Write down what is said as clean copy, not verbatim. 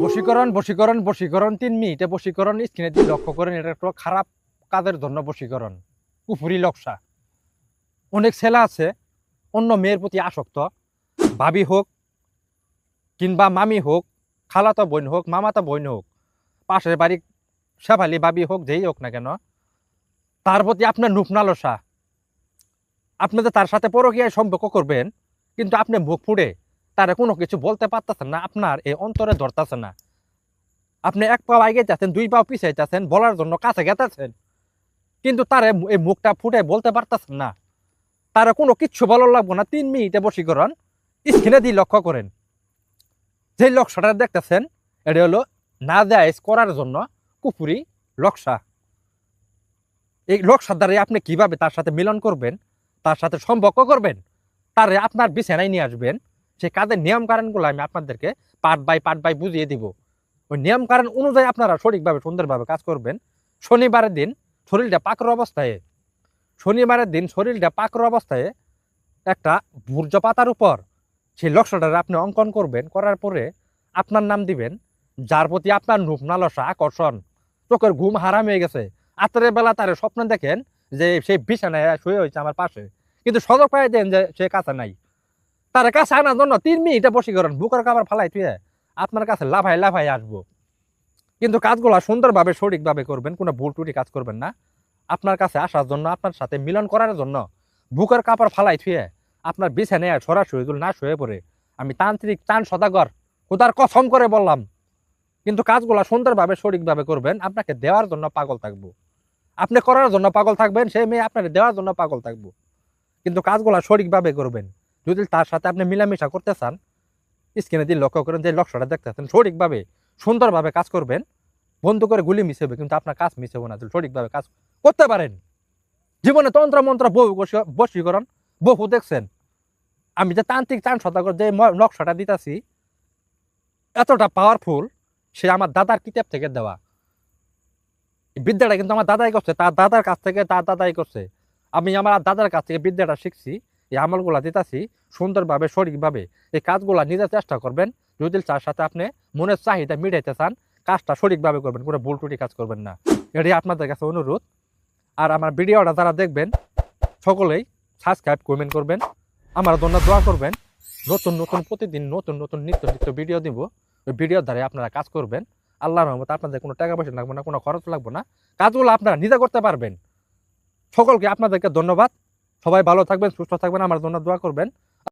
বশীকরণ বশীকরণ বশীকরণ 3 মিনিটে বশীকরণ স্ক্রিনে দিয়ে লক্ষ্য করেন। এটা একটা খারাপ কাজের জন্য বশীকরণ, কুফুরি লক্ষ্যা। অনেক ছেলে আছে অন্য মেয়ের প্রতি আসক্ত, ভাবি হোক কিংবা মামি হোক, খালাতো বোন হোক, মামাতো বোন হোক, পাশের বাড়ি শেফালি ভাবি হোক, যেই হোক না কেন, তার প্রতি আপনার নুপ নালসা। আপনি তো তার সাথে পরকীয়ায় সম্পর্ক করবেন, কিন্তু আপনি মুখ ফুড়ে তারা কোনো কিছু বলতে পারতেছেন না, আপনার এই অন্তরে ধরতেছে না। আপনি এক পাও আগে যাচ্ছেন, 2 পাও পিছিয়ে যাচ্ছেন, বলার জন্য কাছে গেতেছেন, কিন্তু তারে এই মুখটা ফুটে বলতে পারতেছেন না। তারা কোনো কিচ্ছু ভালো লাগবো না। 3 মিনিটে বশীকরণ স্ক্রিনে দিয়ে লক্ষ্য করেন। যে লক্ষ্যটা দেখতেছেন এটা হলো নাজায়েজ করার জন্য কুফুরি লক্ষ্যা। এই লক্ষ্যার দ্বারা আপনি কিভাবে তার সাথে মিলন করবেন, তার সাথে সম্পর্ক করবেন, তারে আপনার বিছানায় নিয়ে আসবেন, সেই কাজের নিয়ম কারণগুলো আমি আপনাদেরকে পার্ট বাই বুঝিয়ে দিব। ওই নিয়ম কারণ অনুযায়ী আপনারা সঠিকভাবে সুন্দরভাবে কাজ করবেন। শনিবারের দিন শরীরটা পাকড় অবস্থায়, শনিবারের দিন শরীরটা পাকড় অবস্থায় একটা ভূর্জ পাতার উপর সেই লক্ষ্যটা আপনি অঙ্কন করবেন। করার পরে আপনার নাম দিবেন, যার প্রতি আপনার রূপ নালসা আকর্ষণ, চোখের ঘুম হারাম হয়ে গেছে। রাত্রের বেলা তার স্বপ্ন দেখেন যে সেই বিছানায় শুয়ে হয়েছে আমার পাশে, কিন্তু সদক পাই দেন যে সে কাছে নাই। তার কাছে আনার জন্য 3 মিনিটে বশীকরণ বুকের কাবার ফালাই তুই আপনার কাছে লাফাই আসবো। কিন্তু কাজগুলা সুন্দরভাবে সঠিকভাবে করবেন, কোনো ভুল টুটি কাজ করবেন না। আপনার কাছে আসার জন্য, আপনার সাথে মিলন করার জন্য বুকের কাপড় ফালাই থুয়ে আপনার বিছানায় সরাসরি না শুয়ে পড়ে আমি তান্ত্রিক চান সদাগর খোদার কসম করে বললাম, কিন্তু কাজগুলা সুন্দরভাবে সঠিকভাবে করবেন। আপনাকে দেওয়ার জন্য পাগল থাকবো, আপনি করার জন্য পাগল থাকবেন, সেই মেয়ে আপনার দেওয়ার জন্য পাগল থাকবো। কিন্তু কাজগুলা সঠিকভাবে করবেন। যদি তার সাথে আপনি মিলামিশা করতে চান, স্ক্রিনে দিয়ে লক্ষ্য করেন, যে লক্ষ্যটা দেখতেছেন সঠিকভাবে সুন্দরভাবে কাজ করবেন। বন্ধু করে গুলি মিস হবে, কিন্তু আপনার কাজ মিস হবে না। সঠিকভাবে কাজ করতে পারেন। জীবনে তন্ত্র মন্ত্র বহু বশীকরণ বহু দেখছেন। আমি যে তান্ত্রিক চান সদাগর যে নকশাটা দিতেছি এতটা পাওয়ারফুল, সে আমার দাদার কিতাব থেকে দেওয়া। বিদ্যাটা কিন্তু আমার দাদাই করছে, তার দাদার কাছ থেকে তার দাদাই করছে। আমি আমার দাদার কাছ থেকে বিদ্যাটা শিখছি, এই আমলগুলা দিতেছি সুন্দরভাবে সঠিকভাবে। এই কাজগুলা নিজের চেষ্টা করবেন। যদি তার সাথে আপনি মনের চাহিদা মিটাইতে চান, কাজটা সঠিকভাবে করবেন, কোনো ভুল টুটি কাজ করবেন না। এটাই আপনাদের কাছে অনুরোধ। আর আমার ভিডিওটা যারা দেখবেন সকলেই সাবস্ক্রাইব কমেন্ট করবেন, আমার জন্য দোয়া করবেন। নতুন নতুন প্রতিদিন নতুন নতুন নিত্য ভিডিও দিব। ওই ভিডিওর দ্বারা আপনারা কাজ করবেন। আল্লাহর রহমতে আপনাদের কোনো টাকা পয়সা লাগবে না, কোনো খরচ লাগবে না। কাজগুলো আপনারা নিজে করতে পারবেন। সকলকে আপনাদেরকে ধন্যবাদ। সবাই ভালো থাকবেন, সুস্থ থাকবেন, আমার জন্য দোয়া করবেন।